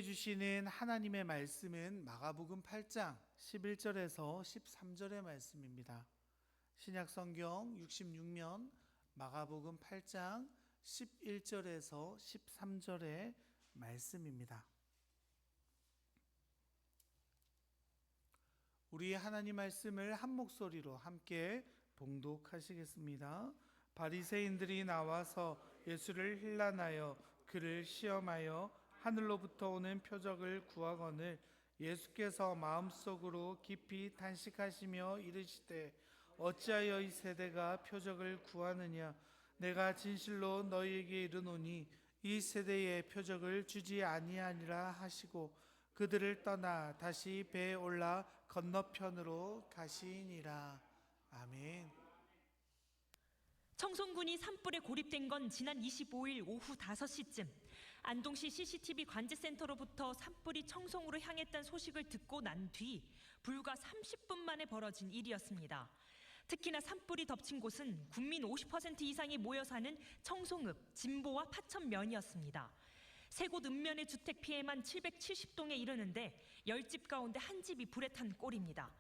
주시는 하나님의 말씀은 마가복음 8장 11절에서 13절의 말씀입니다. 신약성경 66면 마가복음 8장 11절에서 13절의 말씀입니다. 우리 하나님 말씀을 한 목소리로 함께 봉독하시겠습니다. 바리새인들이 나와서 예수를 힐난하여 그를 시험하여 하늘로부터 오는 표적을 구하거늘 예수께서 마음속으로 깊이 탄식하시며 이르시되 어찌하여 이 세대가 표적을 구하느냐. 내가 진실로 너희에게 이르노니 이 세대에 표적을 주지 아니하니라 하시고 그들을 떠나 다시 배에 올라 건너편으로 가시니라. 아멘. 청송군이 산불에 고립된 건 지난 25일 오후 5시쯤 안동시 CCTV 관제센터로부터 산불이 청송으로 향했다는 소식을 듣고 난 뒤 불과 30분 만에 벌어진 일이었습니다. 특히나 산불이 덮친 곳은 국민 50% 이상이 모여 사는 청송읍, 진보와 파천면이었습니다. 세 곳 읍면의 주택 피해만 770동에 이르는데 10집 가운데 한 집이 불에 탄 꼴입니다.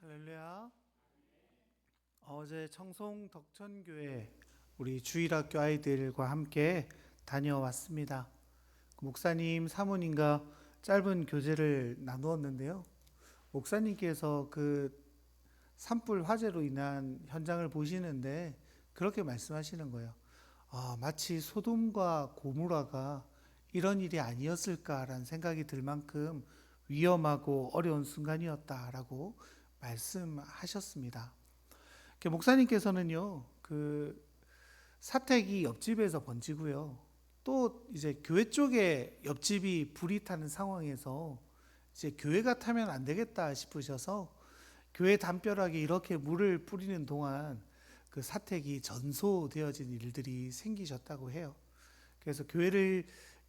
할렐루야. 어제 청송 덕천교회 우리 주일학교 아이들과 함께 다녀왔습니다. 목사님, 사모님과 짧은 교제를 나누었는데요. 목사님께서 그 산불 화재로 인한 현장을 보시는데 그렇게 말씀하시는 거예요. 마치 소돔과 고모라가 이런 일이 아니었을까라는 생각이 들 만큼 위험하고 어려운 순간이었다라고 말씀하셨습니다. 목사님께서는요, 그 사택이 옆집에서 번지고요. 또 이제 교회 쪽에 옆집이 불이 타는 상황에서 이제 교회가 타면 안 되겠다 싶으셔서 교회 담벼락에 이렇게 물을 뿌리는 동안 그 사택이 전소되어진 일들이 생기셨다고 해요. 그래서 교회를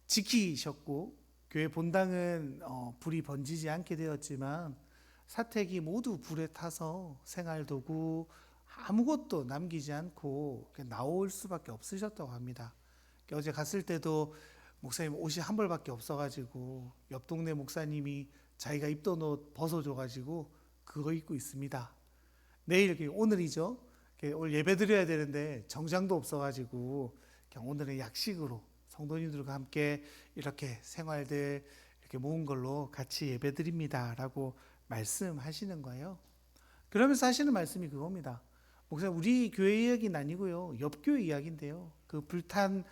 지키셨고 교회 본당은 불이 번지지 않게 되었지만 사택이 모두 불에 타서 생활도구 아무것도 남기지 않고 나올 수밖에 없으셨다고 합니다. 어제 갔을 때도 목사님 옷이 한 벌밖에 없어가지고 옆 동네 목사님이 자기가 입던 옷 벗어줘가지고 그거 입고 있습니다. 내일 오늘이죠. 오늘 예배 드려야 되는데 정장도 없어가지고 그냥 오늘은 약식으로 성도님들과 함께 이렇게 생활들 이렇게 모은 걸로 같이 예배 드립니다라고 말씀하시는 거예요. 그러면서 하시는 말씀이 그겁니다. 목사님, 우리 교회 이야기는 아니고요, 옆 교회 이야기인데요. 그 불탄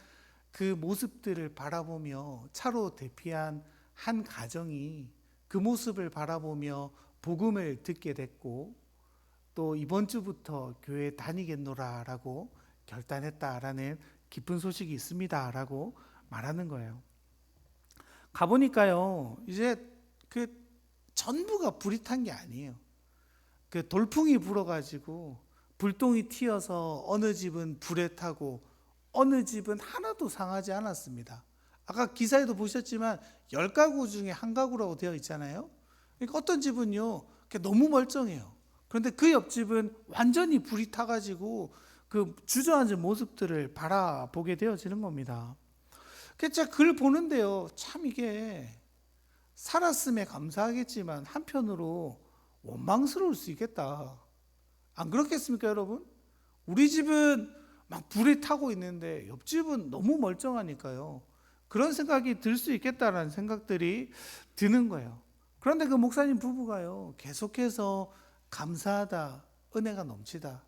그 모습들을 바라보며 차로 대피한 한 가정이 그 모습을 바라보며 복음을 듣게 됐고 또 이번 주부터 교회 다니겠노라라고 결단했다라는 기쁜 소식이 있습니다라고 말하는 거예요. 가보니까요, 이제 그 전부가 불이 탄 게 아니에요. 그 돌풍이 불어가지고 불똥이 튀어서 어느 집은 불에 타고 어느 집은 하나도 상하지 않았습니다. 아까 기사에도 보셨지만 10가구 중에 한 가구라고 되어 있잖아요. 그러니까 어떤 집은요 너무 멀쩡해요. 그런데 그 옆집은 완전히 불이 타가지고 그 주저앉은 모습들을 바라보게 되어지는 겁니다. 그래서 제가 그걸 보는데요, 참 이게 살았음에 감사하겠지만 한편으로 원망스러울 수 있겠다. 안 그렇겠습니까, 여러분? 우리 집은 막 불이 타고 있는데 옆집은 너무 멀쩡하니까요. 그런 생각이 들 수 있겠다라는 생각들이 드는 거예요. 그런데 그 목사님 부부가요, 계속해서 감사하다, 은혜가 넘치다,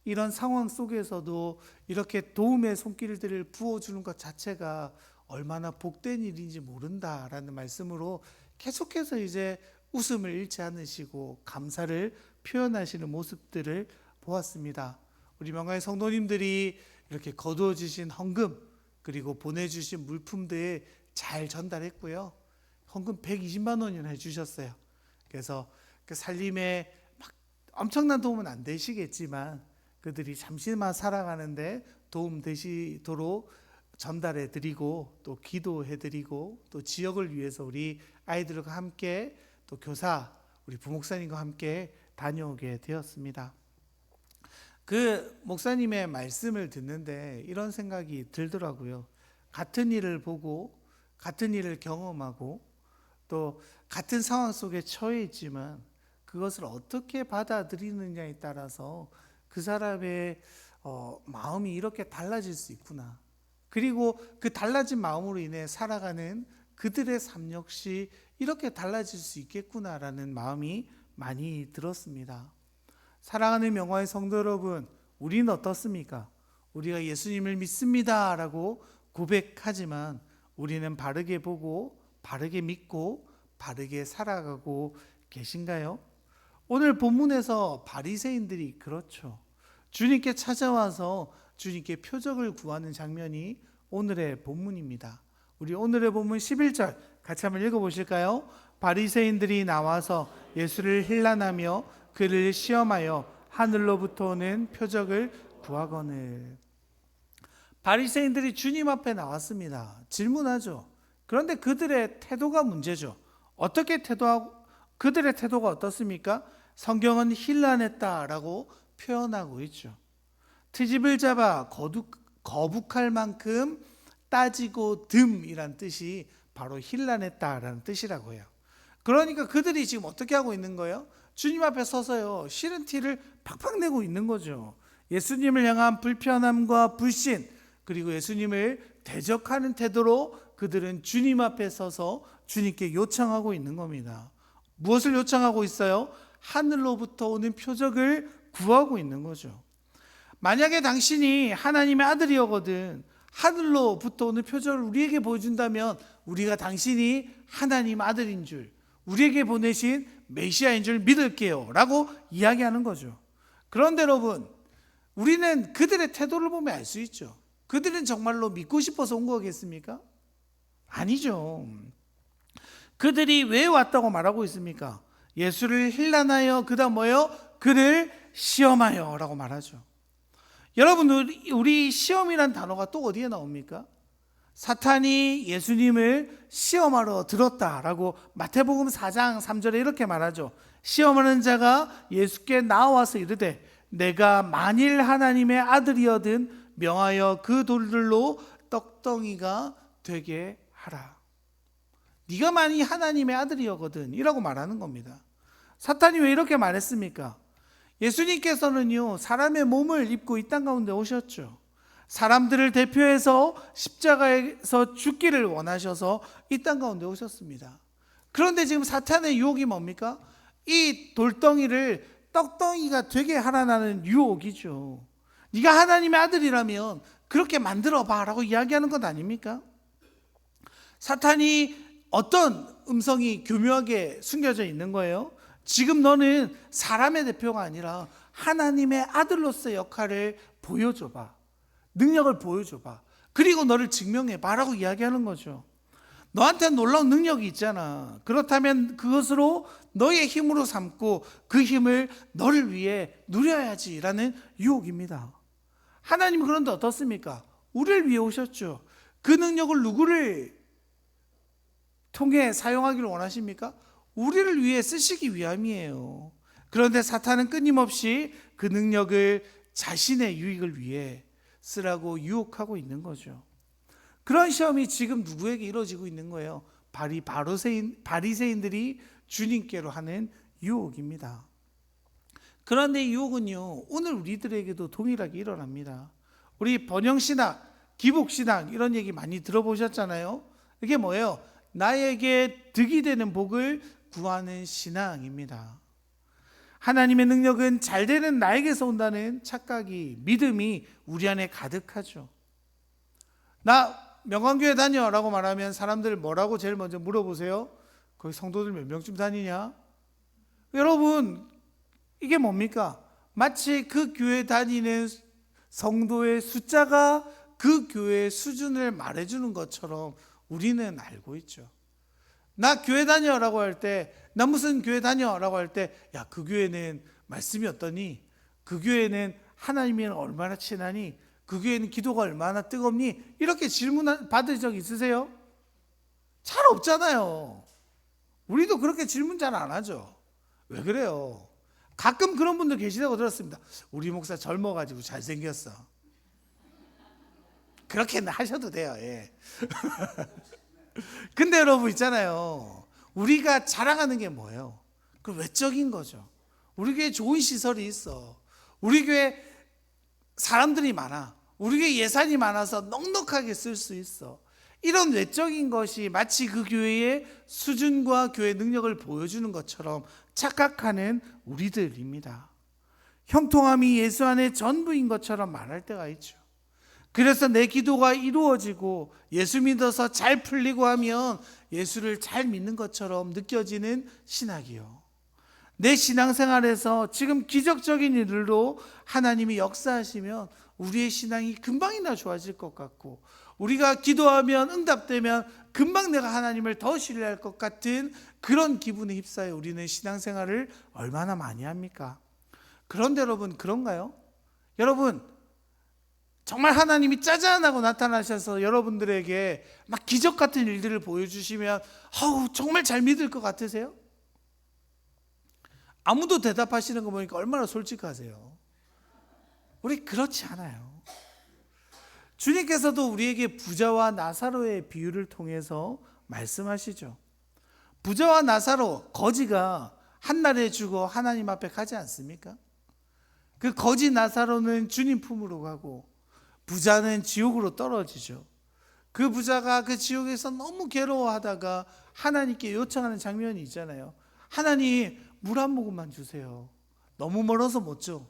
이런 상황 속에서도 이렇게 도움의 손길들을 부어주는 것 자체가 얼마나 복된 일인지 모른다라는 말씀으로 계속해서 이제 웃음을 잃지 않으시고 감사를 표현하시는 모습들을 보았습니다. 우리 명가의 성도님들이 이렇게 거두어 주신 헌금 그리고 보내주신 물품들 잘 전달했고요. 헌금 120만 원이나 해주셨어요. 그래서 그 살림에 막 엄청난 도움은 안 되시겠지만 그들이 잠시만 살아가는데 도움 되시도록 전달해 드리고 또 기도해 드리고 또 지역을 위해서 우리 아이들과 함께 또 교사 우리 부목사님과 함께 다녀오게 되었습니다. 그 목사님의 말씀을 듣는데 이런 생각이 들더라고요. 같은 일을 보고 같은 일을 경험하고 또 같은 상황 속에 처해 있지만 그것을 어떻게 받아들이느냐에 따라서 그 사람의 마음이 이렇게 달라질 수 있구나. 그리고 그 달라진 마음으로 인해 살아가는 그들의 삶 역시 이렇게 달라질 수 있겠구나라는 마음이 많이 들었습니다. 사랑하는 명화의 성도 여러분, 우리는 어떻습니까? 우리가 예수님을 믿습니다 라고 고백하지만 우리는 바르게 보고 바르게 믿고 바르게 살아가고 계신가요? 오늘 본문에서 바리새인들이 그렇죠. 주님께 찾아와서 주님께 표적을 구하는 장면이 오늘의 본문입니다. 우리 오늘의 본문 11절 같이 한번 읽어보실까요? 바리새인들이 나와서 예수를 힐난하며 그를 시험하여 하늘로부터 오는 표적을 구하거늘. 바리새인들이 주님 앞에 나왔습니다. 질문하죠. 그런데 그들의 태도가 문제죠. 어떻게 태도하고 그들의 태도가 어떻습니까? 성경은 힐난했다라고 표현하고 있죠. 트집을 잡아 거북할 만큼 따지고 듬이란 뜻이 바로 힐난했다라는 뜻이라고 해요. 그러니까 그들이 지금 어떻게 하고 있는 거예요? 주님 앞에 서서요 싫은 티를 팍팍 내고 있는 거죠. 예수님을 향한 불편함과 불신 그리고 예수님을 대적하는 태도로 그들은 주님 앞에 서서 주님께 요청하고 있는 겁니다. 무엇을 요청하고 있어요? 하늘로부터 오는 표적을 구하고 있는 거죠. 만약에 당신이 하나님의 아들이었거든 하늘로부터 오는 표적을 우리에게 보여준다면 우리가 당신이 하나님 아들인 줄, 우리에게 보내신 메시아인 줄 믿을게요 라고 이야기하는 거죠. 그런데 여러분, 우리는 그들의 태도를 보면 알 수 있죠. 그들은 정말로 믿고 싶어서 온 거겠습니까? 아니죠. 그들이 왜 왔다고 말하고 있습니까? 예수를 힐난하여 그다음 뭐예요? 그를 시험하여 라고 말하죠. 여러분, 우리 시험이란 단어가 또 어디에 나옵니까? 사탄이 예수님을 시험하러 들었다라고 마태복음 4장 3절에 이렇게 말하죠. 시험하는 자가 예수께 나와서 이르되 내가 만일 하나님의 아들이어든 명하여 그 돌들로 떡덩이가 되게 하라. 네가 만일 하나님의 아들이었거든 이라고 말하는 겁니다. 사탄이 왜 이렇게 말했습니까? 예수님께서는요 사람의 몸을 입고 이 땅 가운데 오셨죠. 사람들을 대표해서 십자가에서 죽기를 원하셔서 이 땅 가운데 오셨습니다. 그런데 지금 사탄의 유혹이 뭡니까? 이 돌덩이를 떡덩이가 되게 하라는 유혹이죠. 네가 하나님의 아들이라면 그렇게 만들어봐 라고 이야기하는 것 아닙니까? 사탄이 어떤 음성이 교묘하게 숨겨져 있는 거예요? 지금 너는 사람의 대표가 아니라 하나님의 아들로서의 역할을 보여줘봐. 능력을 보여줘봐. 그리고 너를 증명해봐라고 이야기하는 거죠. 너한테 놀라운 능력이 있잖아. 그렇다면 그것으로 너의 힘으로 삼고 그 힘을 너를 위해 누려야지라는 유혹입니다. 하나님은 그런데 어떻습니까? 우리를 위해 오셨죠. 그 능력을 누구를 통해 사용하기를 원하십니까? 우리를 위해 쓰시기 위함이에요. 그런데 사탄은 끊임없이 그 능력을 자신의 유익을 위해 쓰라고 유혹하고 있는 거죠. 그런 시험이 지금 누구에게 이루어지고 있는 거예요? 바리새인들이 주님께로 하는 유혹입니다. 그런데 이 유혹은요, 오늘 우리들에게도 동일하게 일어납니다. 우리 번영신학, 기복신학 이런 얘기 많이 들어보셨잖아요. 이게 뭐예요? 나에게 득이 되는 복을 구하는 신앙입니다. 하나님의 능력은 잘 되는 나에게서 온다는 착각이, 믿음이 우리 안에 가득하죠. 나 명광교회 다녀 라고 말하면 사람들 뭐라고 제일 먼저 물어보세요? 거기 성도들 몇 명쯤 다니냐? 여러분, 이게 뭡니까? 마치 그 교회 다니는 성도의 숫자가 그 교회의 수준을 말해주는 것처럼 우리는 알고 있죠. 나 교회 다녀 라고 할 때, 나 무슨 교회 다녀 라고 할 때, 야, 그 교회는 말씀이 어떠니? 그 교회는 하나님이랑 얼마나 친하니? 그 교회는 기도가 얼마나 뜨겁니? 이렇게 질문 받은 적 있으세요? 잘 없잖아요. 우리도 그렇게 질문 잘 안 하죠. 왜 그래요? 가끔 그런 분들 계시다고 들었습니다. 우리 목사 젊어가지고 잘생겼어. 그렇게는 하셔도 돼요. 예. 근데 여러분 있잖아요. 우리가 자랑하는 게 뭐예요? 그 외적인 거죠. 우리 교회 좋은 시설이 있어. 우리 교회 사람들이 많아. 우리 교회 예산이 많아서 넉넉하게 쓸 수 있어. 이런 외적인 것이 마치 그 교회의 수준과 교회 능력을 보여주는 것처럼 착각하는 우리들입니다. 형통함이 예수 안에 전부인 것처럼 말할 때가 있죠. 그래서 내 기도가 이루어지고 예수 믿어서 잘 풀리고 하면 예수를 잘 믿는 것처럼 느껴지는 신학이요. 내 신앙생활에서 지금 기적적인 일로 하나님이 역사하시면 우리의 신앙이 금방이나 좋아질 것 같고, 우리가 기도하면 응답되면 금방 내가 하나님을 더 신뢰할 것 같은 그런 기분에 휩싸여 우리는 신앙생활을 얼마나 많이 합니까? 그런데 여러분, 그런가요? 여러분, 정말 하나님이 짜잔하고 나타나셔서 여러분들에게 막 기적 같은 일들을 보여주시면 정말 잘 믿을 것 같으세요? 아무도 대답하시는 거 보니까 얼마나 솔직하세요. 우리 그렇지 않아요. 주님께서도 우리에게 부자와 나사로의 비유를 통해서 말씀하시죠. 부자와 나사로, 거지가 한날에 죽어 하나님 앞에 가지 않습니까? 그 거지 나사로는 주님 품으로 가고 부자는 지옥으로 떨어지죠. 그 부자가 그 지옥에서 너무 괴로워하다가 하나님께 요청하는 장면이 있잖아요. 하나님, 물 한 모금만 주세요. 너무 멀어서 못 줘.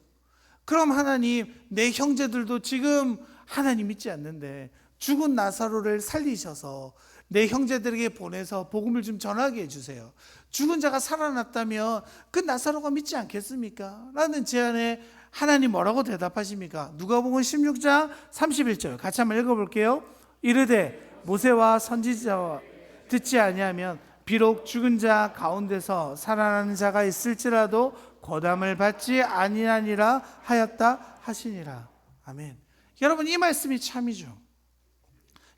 그럼 하나님, 내 형제들도 지금 하나님 믿지 않는데 죽은 나사로를 살리셔서 내 형제들에게 보내서 복음을 좀 전하게 해주세요. 죽은 자가 살아났다면 그 나사로가 믿지 않겠습니까? 라는 제안에 하나님 뭐라고 대답하십니까? 누가복음 16장 31절 같이 한번 읽어볼게요. 이르되 모세와 선지자와 듣지 아니하면 비록 죽은 자 가운데서 살아나는 자가 있을지라도 고담을 받지 아니하니라 하였다 하시니라. 아멘. 여러분, 이 말씀이 참이죠.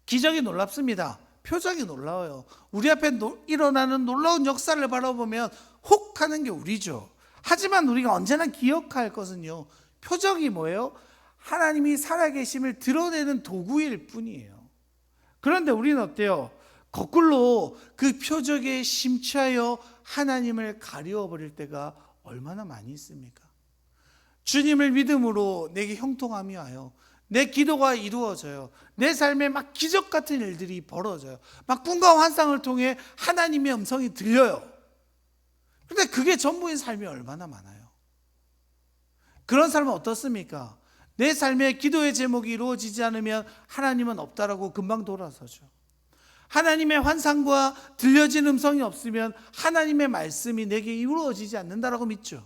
기적이 놀랍습니다. 표적이 놀라워요. 우리 앞에 일어나는 놀라운 역사를 바라보면 혹 하는 게 우리죠. 하지만 우리가 언제나 기억할 것은요, 표적이 뭐예요? 하나님이 살아계심을 드러내는 도구일 뿐이에요. 그런데 우리는 어때요? 거꾸로 그 표적에 심취하여 하나님을 가리워버릴 때가 얼마나 많이 있습니까? 주님을 믿음으로 내게 형통함이 와요. 내 기도가 이루어져요. 내 삶에 막 기적 같은 일들이 벌어져요. 막 꿈과 환상을 통해 하나님의 음성이 들려요. 그런데 그게 전부인 삶이 얼마나 많아요. 그런 삶은 어떻습니까? 내 삶에 기도의 제목이 이루어지지 않으면 하나님은 없다라고 금방 돌아서죠. 하나님의 환상과 들려진 음성이 없으면 하나님의 말씀이 내게 이루어지지 않는다라고 믿죠.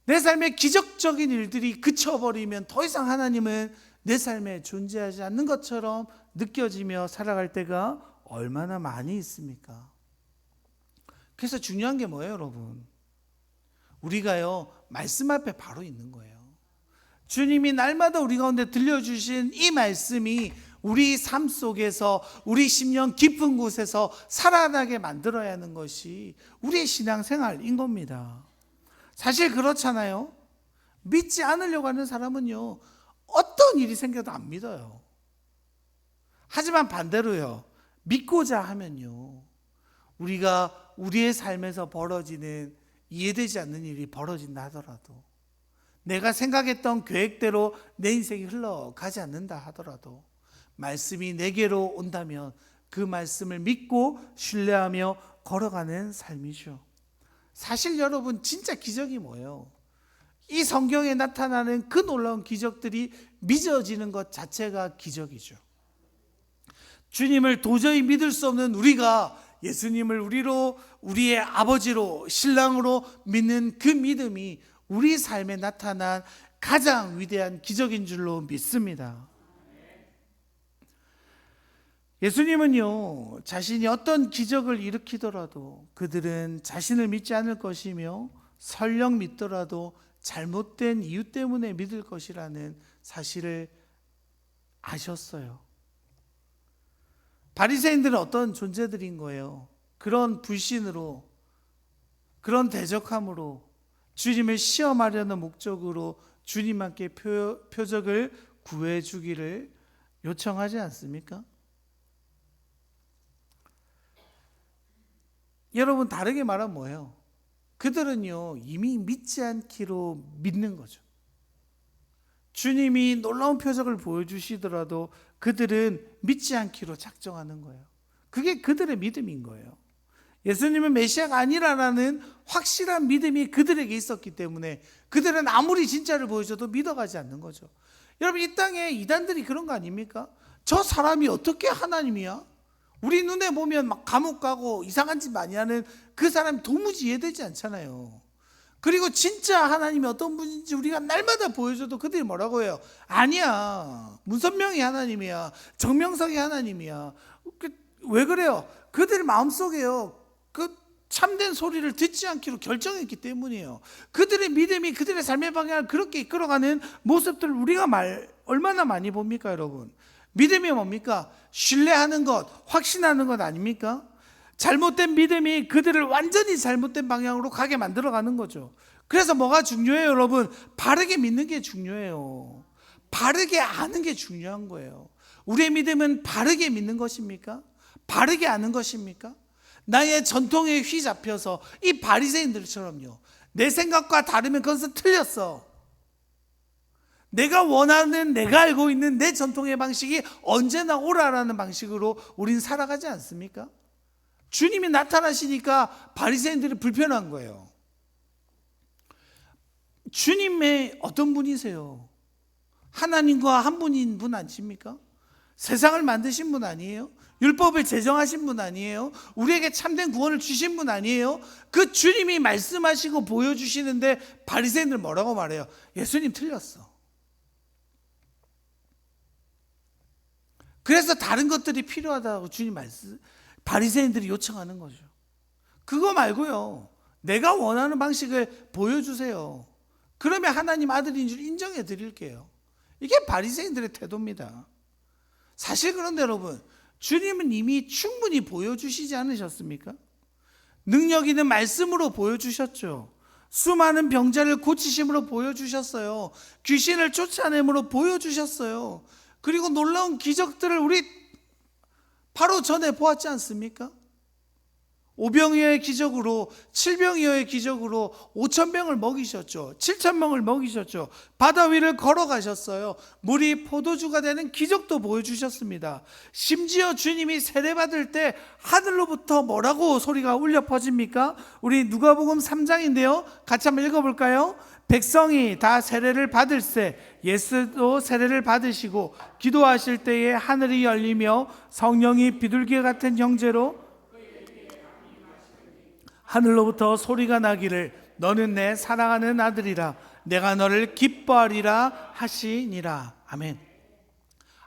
내 삶에 기적적인 일들이 그쳐버리면 더 이상 하나님은 내 삶에 존재하지 않는 것처럼 느껴지며 살아갈 때가 얼마나 많이 있습니까? 그래서 중요한 게 뭐예요, 여러분? 우리가요, 말씀 앞에 바로 있는 거예요. 주님이 날마다 우리 가운데 들려주신 이 말씀이 우리 삶 속에서, 우리 심령 깊은 곳에서 살아나게 만들어야 하는 것이 우리의 신앙생활인 겁니다. 사실 그렇잖아요. 믿지 않으려고 하는 사람은요, 어떤 일이 생겨도 안 믿어요. 하지만 반대로요, 믿고자 하면요, 우리가 우리의 삶에서 벌어지는 이해되지 않는 일이 벌어진다 하더라도, 내가 생각했던 계획대로 내 인생이 흘러가지 않는다 하더라도 말씀이 내게로 온다면 그 말씀을 믿고 신뢰하며 걸어가는 삶이죠. 사실 여러분, 진짜 기적이 뭐예요? 이 성경에 나타나는 그 놀라운 기적들이 믿어지는 것 자체가 기적이죠. 주님을 도저히 믿을 수 없는 우리가 예수님을 우리의 아버지로, 신랑으로 믿는 그 믿음이 우리 삶에 나타난 가장 위대한 기적인 줄로 믿습니다. 예수님은요, 자신이 어떤 기적을 일으키더라도 그들은 자신을 믿지 않을 것이며 설령 믿더라도 잘못된 이유 때문에 믿을 것이라는 사실을 아셨어요. 바리새인들은 어떤 존재들인 거예요? 그런 불신으로, 그런 대적함으로 주님을 시험하려는 목적으로 주님께 표적을 구해주기를 요청하지 않습니까? 여러분, 다르게 말하면 뭐예요? 그들은요, 이미 믿지 않기로 믿는 거죠. 주님이 놀라운 표적을 보여주시더라도 그들은 믿지 않기로 작정하는 거예요. 그게 그들의 믿음인 거예요. 예수님은 메시아가 아니라는 확실한 믿음이 그들에게 있었기 때문에 그들은 아무리 진짜를 보여줘도 믿어가지 않는 거죠. 여러분, 이 땅에 이단들이 그런 거 아닙니까? 저 사람이 어떻게 하나님이야? 우리 눈에 보면 막 감옥 가고 이상한 짓 많이 하는 그 사람이 도무지 이해되지 않잖아요. 그리고 진짜 하나님이 어떤 분인지 우리가 날마다 보여줘도 그들이 뭐라고 해요? 아니야, 문선명이 하나님이야, 정명석이 하나님이야. 왜 그래요? 그들 마음속에요, 그 참된 소리를 듣지 않기로 결정했기 때문이에요. 그들의 믿음이 그들의 삶의 방향을 그렇게 이끌어가는 모습들을 우리가 얼마나 많이 봅니까, 여러분? 믿음이 뭡니까? 신뢰하는 것, 확신하는 것 아닙니까? 잘못된 믿음이 그들을 완전히 잘못된 방향으로 가게 만들어가는 거죠. 그래서 뭐가 중요해요, 여러분? 바르게 믿는 게 중요해요. 바르게 아는 게 중요한 거예요. 우리의 믿음은 바르게 믿는 것입니까? 바르게 아는 것입니까? 나의 전통에 휘잡혀서 이 바리새인들처럼요, 내 생각과 다르면 그것은 틀렸어, 내가 원하는, 내가 알고 있는 내 전통의 방식이 언제나 옳아라는 방식으로 우린 살아가지 않습니까? 주님이 나타나시니까 바리새인들이 불편한 거예요. 주님의 어떤 분이세요? 하나님과 한 분인 분 아십니까? 세상을 만드신 분 아니에요? 율법을 제정하신 분 아니에요? 우리에게 참된 구원을 주신 분 아니에요? 그 주님이 말씀하시고 보여주시는데 바리새인들 뭐라고 말해요? 예수님 틀렸어. 그래서 다른 것들이 필요하다고 주님 바리새인들이 요청하는 거죠. 그거 말고요, 내가 원하는 방식을 보여주세요. 그러면 하나님 아들인 줄 인정해 드릴게요. 이게 바리새인들의 태도입니다. 사실 그런데 여러분, 주님은 이미 충분히 보여주시지 않으셨습니까? 능력 있는 말씀으로 보여주셨죠. 수많은 병자를 고치심으로 보여주셨어요. 귀신을 쫓아냄으로 보여주셨어요. 그리고 놀라운 기적들을 우리 바로 전에 보았지 않습니까? 5병이어의 기적으로, 7병이어의 기적으로 5,000병을 먹이셨죠. 7,000명을 먹이셨죠. 바다 위를 걸어가셨어요. 물이 포도주가 되는 기적도 보여주셨습니다. 심지어 주님이 세례받을 때 하늘로부터 뭐라고 소리가 울려 퍼집니까? 우리 누가복음 3장인데요. 같이 한번 읽어볼까요? 백성이 다 세례를 받을세 예수도 세례를 받으시고 기도하실 때에 하늘이 열리며 성령이 비둘기 같은 형제로 하늘로부터 소리가 나기를 너는 내 사랑하는 아들이라 내가 너를 기뻐하리라 하시니라. 아멘.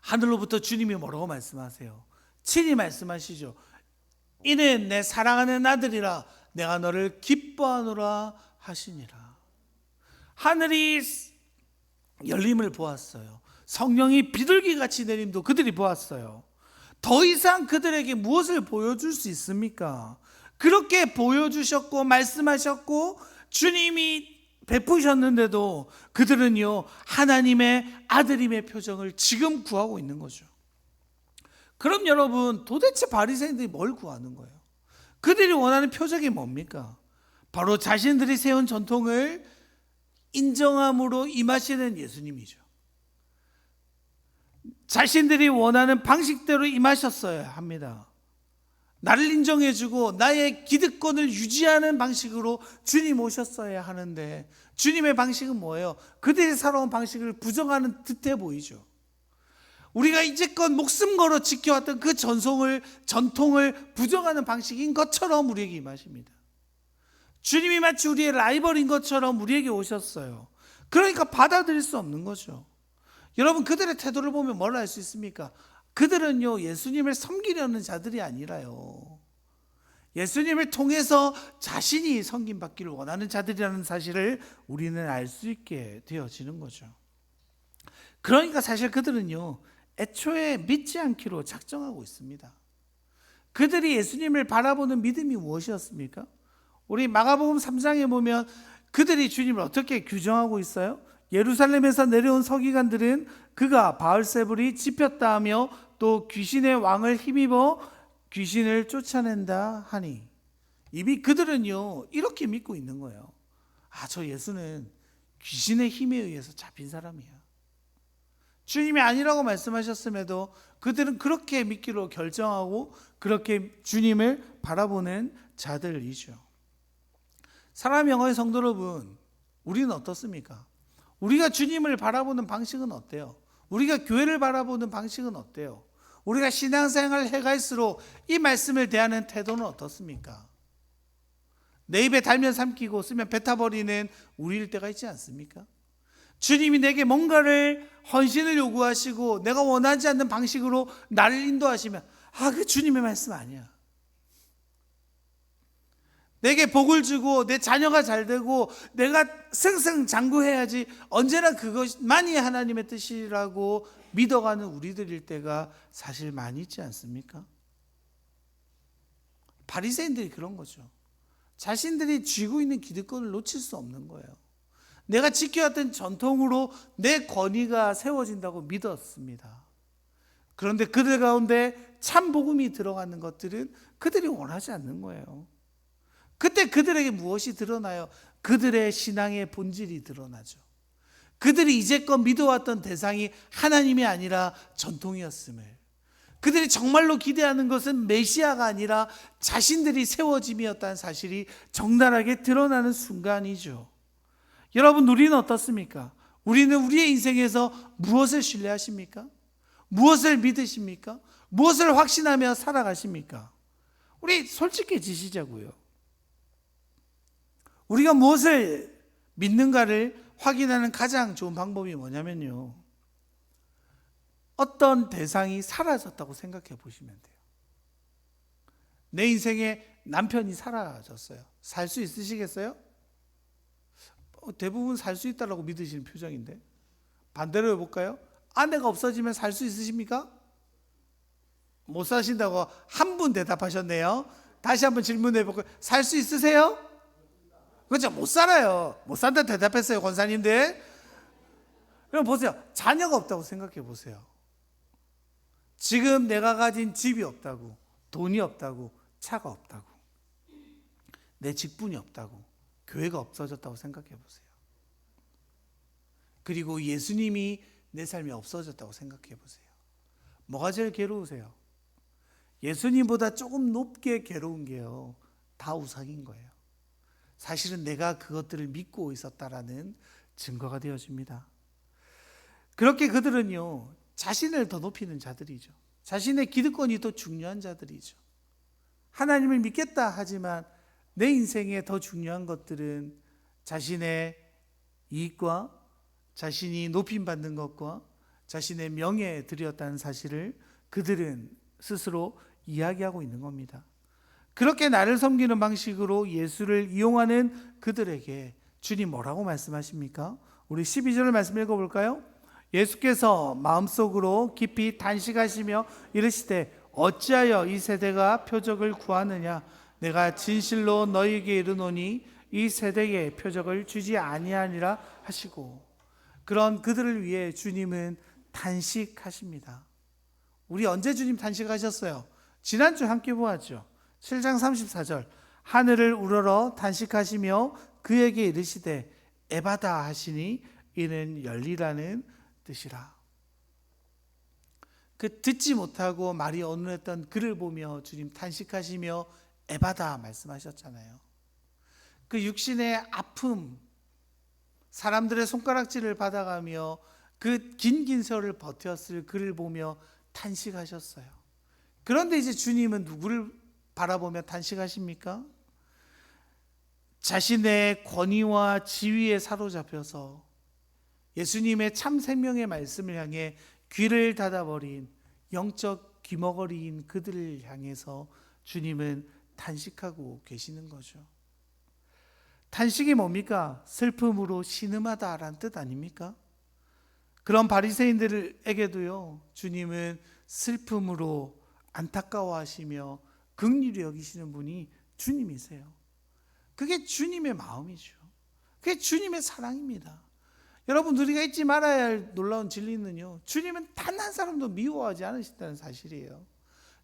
하늘로부터 주님이 뭐라고 말씀하세요? 친히 말씀하시죠. 이는 내 사랑하는 아들이라 내가 너를 기뻐하노라 하시니라. 하늘이 열림을 보았어요. 성령이 비둘기같이 내림도 그들이 보았어요. 더 이상 그들에게 무엇을 보여줄 수 있습니까? 그렇게 보여주셨고 말씀하셨고 주님이 베푸셨는데도 그들은요, 하나님의 아들임의 표정을 지금 구하고 있는 거죠. 그럼 여러분, 도대체 바리새인들이 뭘 구하는 거예요? 그들이 원하는 표적이 뭡니까? 바로 자신들이 세운 전통을 인정함으로 임하시는 예수님이죠. 자신들이 원하는 방식대로 임하셨어야 합니다. 나를 인정해주고 나의 기득권을 유지하는 방식으로 주님 오셨어야 하는데 주님의 방식은 뭐예요? 그들이 살아온 방식을 부정하는 듯해 보이죠. 우리가 이제껏 목숨 걸어 지켜왔던 그 전통을 부정하는 방식인 것처럼 우리에게 임하십니다. 주님이 마치 우리의 라이벌인 것처럼 우리에게 오셨어요. 그러니까 받아들일 수 없는 거죠. 여러분, 그들의 태도를 보면 뭘 알 수 있습니까? 그들은요, 예수님을 섬기려는 자들이 아니라요, 예수님을 통해서 자신이 섬김받기를 원하는 자들이라는 사실을 우리는 알 수 있게 되어지는 거죠. 그러니까 사실 그들은요, 애초에 믿지 않기로 작정하고 있습니다. 그들이 예수님을 바라보는 믿음이 무엇이었습니까? 우리 마가복음 3장에 보면 그들이 주님을 어떻게 규정하고 있어요? 예루살렘에서 내려온 서기관들은 그가 바알세불이 짚였다 하며 또 귀신의 왕을 힘입어 귀신을 쫓아낸다 하니, 이미 그들은요 이렇게 믿고 있는 거예요. 저 예수는 귀신의 힘에 의해서 잡힌 사람이야. 주님이 아니라고 말씀하셨음에도 그들은 그렇게 믿기로 결정하고 그렇게 주님을 바라보는 자들이죠. 사랑하는 영혼의 성도 여러분, 우리는 어떻습니까? 우리가 주님을 바라보는 방식은 어때요? 우리가 교회를 바라보는 방식은 어때요? 우리가 신앙생활을 해갈수록 이 말씀을 대하는 태도는 어떻습니까? 내 입에 달면 삼키고 쓰면 뱉어버리는 우리일 때가 있지 않습니까? 주님이 내게 뭔가를 헌신을 요구하시고 내가 원하지 않는 방식으로 나를 인도하시면 그 주님의 말씀 아니야. 내게 복을 주고 내 자녀가 잘 되고 내가 승승장구해야지, 언제나 그것만이 하나님의 뜻이라고 믿어가는 우리들일 때가 사실 많이 있지 않습니까? 바리새인들이 그런 거죠. 자신들이 쥐고 있는 기득권을 놓칠 수 없는 거예요. 내가 지켜왔던 전통으로 내 권위가 세워진다고 믿었습니다. 그런데 그들 가운데 참 복음이 들어가는 것들은 그들이 원하지 않는 거예요. 그때 그들에게 무엇이 드러나요? 그들의 신앙의 본질이 드러나죠. 그들이 이제껏 믿어왔던 대상이 하나님이 아니라 전통이었음을, 그들이 정말로 기대하는 것은 메시아가 아니라 자신들이 세워짐이었다는 사실이 적나라하게 드러나는 순간이죠. 여러분, 우리는 어떻습니까? 우리는 우리의 인생에서 무엇을 신뢰하십니까? 무엇을 믿으십니까? 무엇을 확신하며 살아가십니까? 우리 솔직해지시자고요. 우리가 무엇을 믿는가를 확인하는 가장 좋은 방법이 뭐냐면요, 어떤 대상이 사라졌다고 생각해 보시면 돼요. 내 인생에 남편이 사라졌어요. 살 수 있으시겠어요? 대부분 살 수 있다고 믿으시는 표정인데, 반대로 해볼까요? 아내가 없어지면 살 수 있으십니까? 못 사신다고 한 분 대답하셨네요. 다시 한번 질문해 볼까요? 살 수 있으세요? 그렇죠? 못 살아요. 못 산다 대답했어요, 권사님들. 그럼 보세요. 자녀가 없다고 생각해 보세요. 지금 내가 가진 집이 없다고, 돈이 없다고, 차가 없다고, 내 직분이 없다고, 교회가 없어졌다고 생각해 보세요. 그리고 예수님이 내 삶이 없어졌다고 생각해 보세요. 뭐가 제일 괴로우세요? 예수님보다 조금 높게 괴로운 게요, 다 우상인 거예요. 사실은 내가 그것들을 믿고 있었다라는 증거가 되어집니다. 그렇게 그들은요, 자신을 더 높이는 자들이죠. 자신의 기득권이 더 중요한 자들이죠. 하나님을 믿겠다 하지만 내 인생에 더 중요한 것들은 자신의 이익과 자신이 높임받는 것과 자신의 명예에 드렸다는 사실을 그들은 스스로 이야기하고 있는 겁니다. 그렇게 나를 섬기는 방식으로 예수를 이용하는 그들에게 주님 뭐라고 말씀하십니까? 우리 12절 말씀 읽어볼까요? 예수께서 마음속으로 깊이 단식하시며 이르시되 어찌하여 이 세대가 표적을 구하느냐? 내가 진실로 너희에게 이르노니 이 세대에 표적을 주지 아니하니라 하시고, 그런 그들을 위해 주님은 단식하십니다. 우리 언제 주님 단식하셨어요? 지난주 함께 보았죠. 7장 34절 하늘을 우러러 단식하시며 그에게 이르시되 에바다 하시니 이는 열리라는 뜻이라. 그 듣지 못하고 말이 어눌했던 그를 보며 주님 단식하시며 에바다 말씀하셨잖아요. 그 육신의 아픔, 사람들의 손가락질을 받아가며 그 긴 세월을 버텼을 그를 보며 탄식하셨어요. 그런데 이제 주님은 누구를 바라보며 탄식하십니까? 자신의 권위와 지위에 사로잡혀서 예수님의 참 생명의 말씀을 향해 귀를 닫아버린 영적 귀머거리인 그들을 향해서 주님은 탄식하고 계시는 거죠. 탄식이 뭡니까? 슬픔으로 신음하다라는 뜻 아닙니까? 그런 바리새인들에게도요, 주님은 슬픔으로 안타까워하시며 긍휼히 여기시는 분이 주님이세요. 그게 주님의 마음이죠. 그게 주님의 사랑입니다. 여러분, 우리가 잊지 말아야 할 놀라운 진리는요, 주님은 단 한 사람도 미워하지 않으신다는 사실이에요.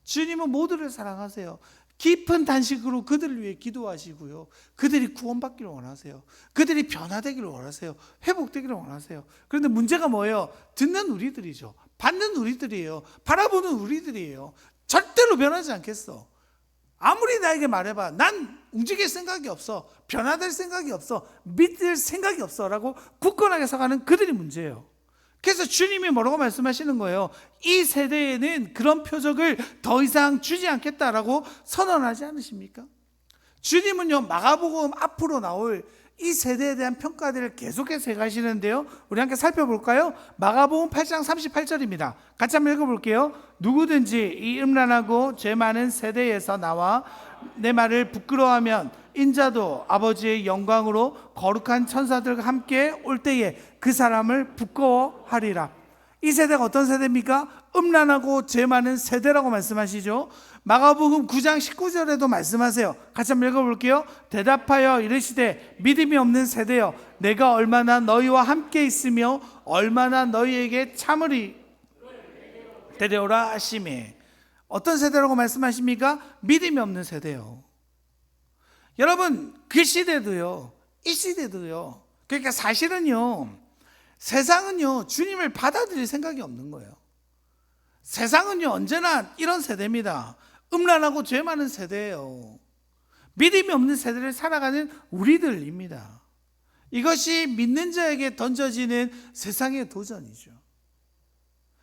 주님은 모두를 사랑하세요. 깊은 단식으로 그들을 위해 기도하시고요, 그들이 구원받기를 원하세요. 그들이 변화되기를 원하세요. 회복되기를 원하세요. 그런데 문제가 뭐예요? 듣는 우리들이죠. 받는 우리들이에요. 바라보는 우리들이에요. 절대로 변하지 않겠어. 아무리 나에게 말해봐, 난 움직일 생각이 없어, 변화될 생각이 없어, 믿을 생각이 없어 라고 굳건하게 서가는 그들이 문제예요. 그래서 주님이 뭐라고 말씀하시는 거예요? 이 세대에는 그런 표적을 더 이상 주지 않겠다라고 선언하지 않으십니까? 주님은요, 마가복음 앞으로 나올 이 세대에 대한 평가들을 계속해서 해가시는데요, 우리 함께 살펴볼까요? 마가복음 8장 38절입니다. 같이 한번 읽어볼게요. 누구든지 이 음란하고 죄 많은 세대에서 나와 내 말을 부끄러워하면 인자도 아버지의 영광으로 거룩한 천사들과 함께 올 때에 그 사람을 부끄러워하리라. 이 세대가 어떤 세대입니까? 음란하고 죄 많은 세대라고 말씀하시죠. 마가복음 9장 19절에도 말씀하세요. 같이 한번 읽어볼게요. 대답하여 이르시되 믿음이 없는 세대여, 내가 얼마나 너희와 함께 있으며 얼마나 너희에게 참으리 데려오라 하시매. 어떤 세대라고 말씀하십니까? 믿음이 없는 세대요. 여러분, 그 시대도요, 이 시대도요, 그러니까 사실은요, 세상은요 주님을 받아들일 생각이 없는 거예요. 세상은요 언제나 이런 세대입니다. 음란하고 죄 많은 세대예요. 믿음이 없는 세대를 살아가는 우리들입니다. 이것이 믿는 자에게 던져지는 세상의 도전이죠.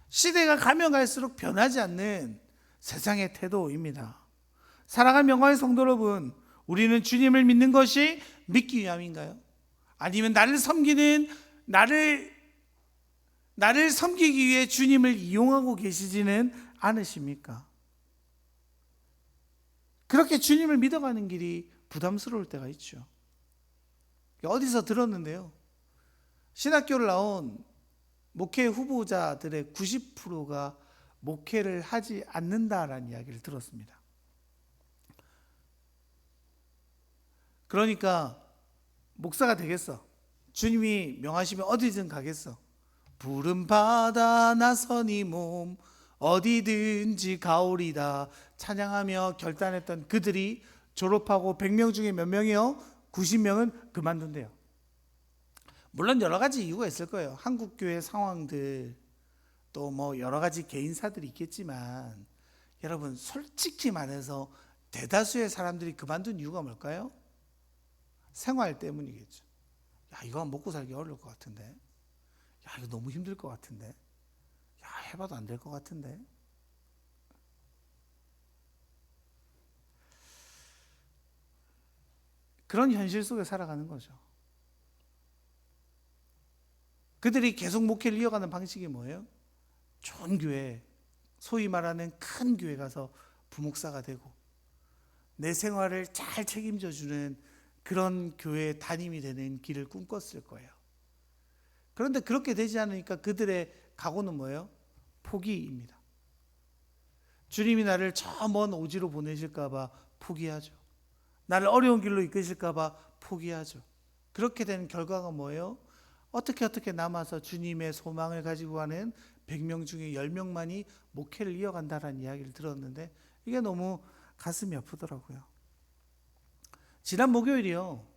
시대가 가면 갈수록 변하지 않는 세상의 태도입니다. 사랑하는 명화의 성도 여러분, 우리는 주님을 믿는 것이 믿기 위함인가요? 아니면 나를 섬기기 위해 주님을 이용하고 계시지는 않으십니까? 그렇게 주님을 믿어가는 길이 부담스러울 때가 있죠. 어디서 들었는데요, 신학교를 나온 목회 후보자들의 90%가 목회를 하지 않는다라는 이야기를 들었습니다. 그러니까 목사가 되겠어, 주님이 명하시면 어디든 가겠어, 푸른 바다 나서니 몸 어디든지 가오리다 찬양하며 결단했던 그들이 졸업하고 100명 중에 몇 명이요? 90명은 그만둔대요. 물론 여러 가지 이유가 있을 거예요. 한국교회 상황들, 또 뭐 여러 가지 개인사들이 있겠지만, 여러분 솔직히 말해서 대다수의 사람들이 그만둔 이유가 뭘까요? 생활 때문이겠죠. 야, 이거 먹고 살기 어려울 것 같은데, 야, 이거 너무 힘들 것 같은데, 야, 해봐도 안 될 것 같은데. 그런 현실 속에 살아가는 거죠. 그들이 계속 목회를 이어가는 방식이 뭐예요? 좋은 교회, 소위 말하는 큰 교회 가서 부목사가 되고 내 생활을 잘 책임져 주는 그런 교회 담임이 되는 길을 꿈꿨을 거예요. 그런데 그렇게 되지 않으니까 그들의 각오는 뭐예요? 포기입니다. 주님이 나를 저 먼 오지로 보내실까 봐 포기하죠. 나를 어려운 길로 이끄실까 봐 포기하죠. 그렇게 된 결과가 뭐예요? 어떻게 남아서 주님의 소망을 가지고 가는 100명 중에 10명만이 목회를 이어간다라는 이야기를 들었는데 이게 너무 가슴이 아프더라고요. 지난 목요일이요.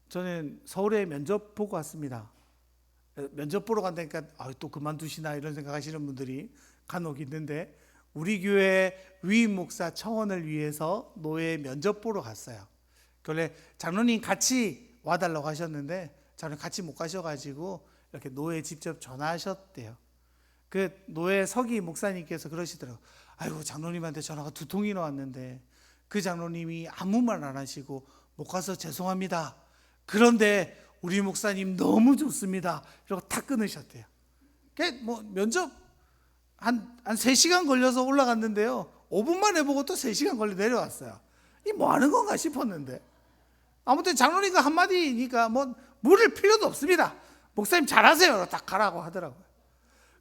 저는 서울에 면접 보고 왔습니다. 면접 보러 간다니까 또 그만두시나 이런 생각하시는 분들이 간혹 있는데 우리 교회 위임 목사 청원을 위해서 노예 면접 보러 갔어요. 원래 장로님 같이 와달라고 하셨는데 저는 같이 못 가셔가지고 이렇게 노예 직접 전화하셨대요. 그 노예 서기 목사님께서 그러시더라고요. 아이고 장로님한테 전화가 2통이나 왔는데 그 장로님이 아무 말 안 하시고 못 가서 죄송합니다. 그런데 우리 목사님 너무 좋습니다. 이러고 탁 끊으셨대요. 뭐 면접 한 3시간 걸려서 올라갔는데요. 5분 만에 보고 또 3시간 걸려 내려왔어요. 이 뭐 하는 건가 싶었는데 아무튼 장로님과 한마디니까 뭐 물을 필요도 없습니다. 목사님 잘하세요. 딱 가라고 하더라고요.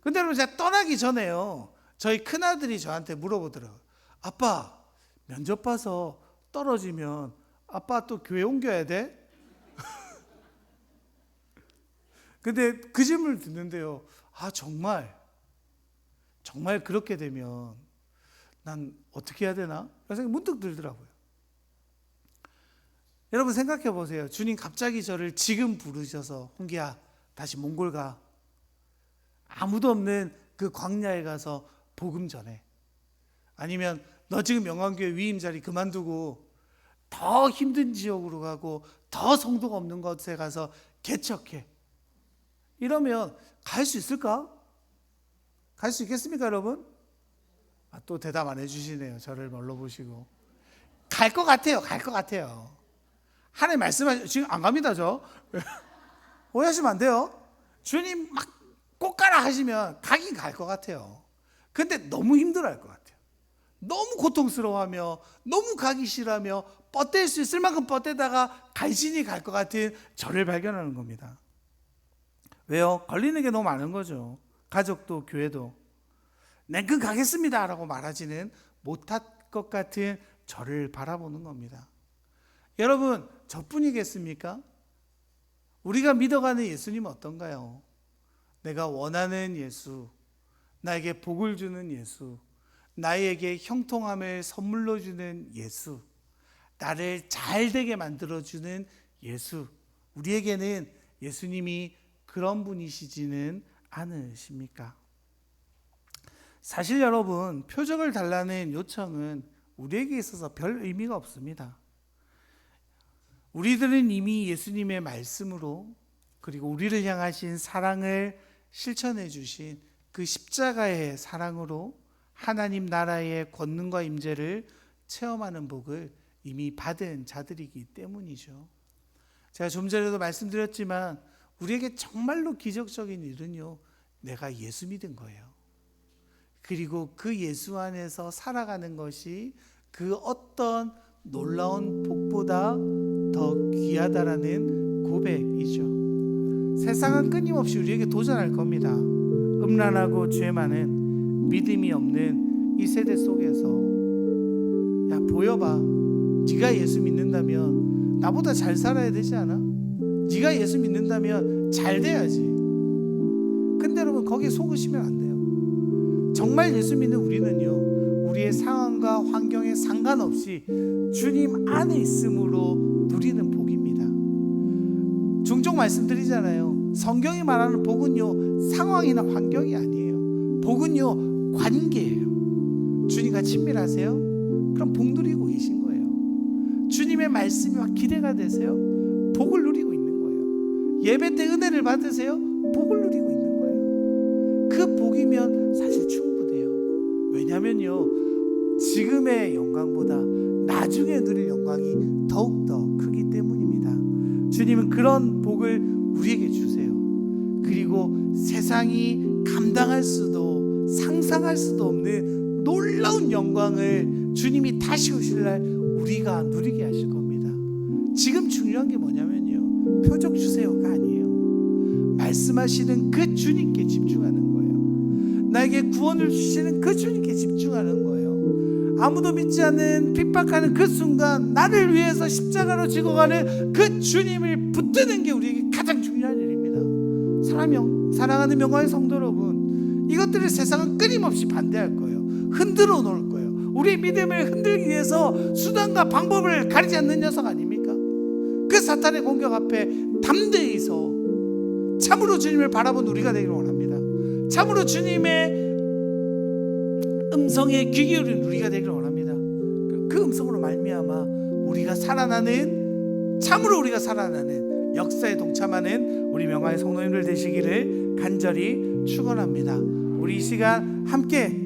근데 여러분 제가 떠나기 전에요. 저희 큰아들이 저한테 물어보더라고요. 아빠 면접 봐서 떨어지면 아빠 또 교회 옮겨야 돼? 근데 그 질문을 듣는데요. 정말 그렇게 되면 난 어떻게 해야 되나? 그런 생각이 문득 들더라고요. 여러분 생각해 보세요. 주님 갑자기 저를 지금 부르셔서 홍기야 다시 몽골 가. 아무도 없는 그 광야에 가서 복음 전해. 아니면 너 지금 영광교회 위임 자리 그만두고 더 힘든 지역으로 가고 더 성도가 없는 곳에 가서 개척해. 이러면 갈 수 있을까? 갈 수 있겠습니까 여러분? 또 대답 안 해주시네요. 저를 뭘로 보시고. 갈 것 같아요. 갈 것 같아요. 하나님 말씀하시 지금 안 갑니다 저. 오해하시면 안 돼요. 주님 막 꼭 가라 하시면 가긴 갈 것 같아요. 근데 너무 힘들어할 것 같아요. 너무 고통스러워하며 너무 가기 싫어하며 뻗댈 수 있을 만큼 뻗대다가 간신히 갈 것 같은 저를 발견하는 겁니다. 왜요? 걸리는 게 너무 많은 거죠. 가족도 교회도. 냉큼 가겠습니다 라고 말하지는 못할 것 같은 저를 바라보는 겁니다. 여러분 저뿐이겠습니까? 우리가 믿어가는 예수님은 어떤가요? 내가 원하는 예수, 나에게 복을 주는 예수, 나에게 형통함을 선물로 주는 예수, 나를 잘되게 만들어주는 예수. 우리에게는 예수님이 그런 분이시지는 않으십니까? 사실 여러분 표적을 달라는 요청은 우리에게 있어서 별 의미가 없습니다. 우리들은 이미 예수님의 말씀으로 그리고 우리를 향하신 사랑을 실천해 주신 그 십자가의 사랑으로 하나님 나라의 권능과 임재를 체험하는 복을 이미 받은 자들이기 때문이죠. 제가 좀 전에도 말씀드렸지만 우리에게 정말로 기적적인 일은요, 내가 예수 믿은 거예요. 그리고 그 예수 안에서 살아가는 것이 그 어떤 놀라운 복보다 더 귀하다라는 고백이죠. 세상은 끊임없이 우리에게 도전할 겁니다. 음란하고 죄 많은 믿음이 없는 이 세대 속에서 야 보여봐. 네가 예수 믿는다면 나보다 잘 살아야 되지 않아? 네가 예수 믿는다면 잘 돼야지. 근데 여러분 거기에 속으시면 안 돼요. 정말 예수 믿는 우리는요, 우리의 상황과 환경에 상관없이 주님 안에 있음으로 누리는 복입니다. 종종 말씀드리잖아요. 성경이 말하는 복은요, 상황이나 환경이 아니에요. 복은요, 관계예요. 주님과 친밀하세요? 그럼 복 누리고 계신 거예요. 주님의 말씀이 막 기대가 되세요? 복을 누리고 있는 거예요. 예배 때 은혜를 받으세요? 복을 누리고 있는 거예요. 그 복이면 사실 충분해요. 왜냐면요, 지금의 영광보다 나중에 누릴 영광이 더욱더 크기 때문입니다. 주님은 그런 복을 우리에게 주세요. 그리고 세상이 감당할 수도 상상할 수도 없는 놀라운 영광을 주님이 다시 오실 날 우리가 누리게 하실 겁니다. 지금 중요한 게 뭐냐면요, 표적 주세요가 아니에요. 말씀하시는 그 주님께 집중하는 거예요. 나에게 구원을 주시는 그 주님께 집중하는 거예요. 아무도 믿지 않는 핍박하는 그 순간 나를 위해서 십자가로 지고가는 그 주님을 붙드는 게 우리에게 가장 중요한 일입니다. 사랑하는 명화의 성도 여러분, 이것들을 세상은 끊임없이 반대할 거예요. 흔들어 놓을 거예요. 우리의 믿음을 흔들기 위해서 수단과 방법을 가리지 않는 녀석 아닙니까? 그 사탄의 공격 앞에 담대히 서 참으로 주님을 바라본 우리가 되기를 원합니다. 참으로 주님의 음성에 귀 기울인 우리가 되기를 원합니다. 그 음성으로 말미암아 우리가 살아나는, 참으로 우리가 살아나는 역사에 동참하는 우리 명화의 성도님들 되시기를 간절히 축원합니다. 우리 이 시간 함께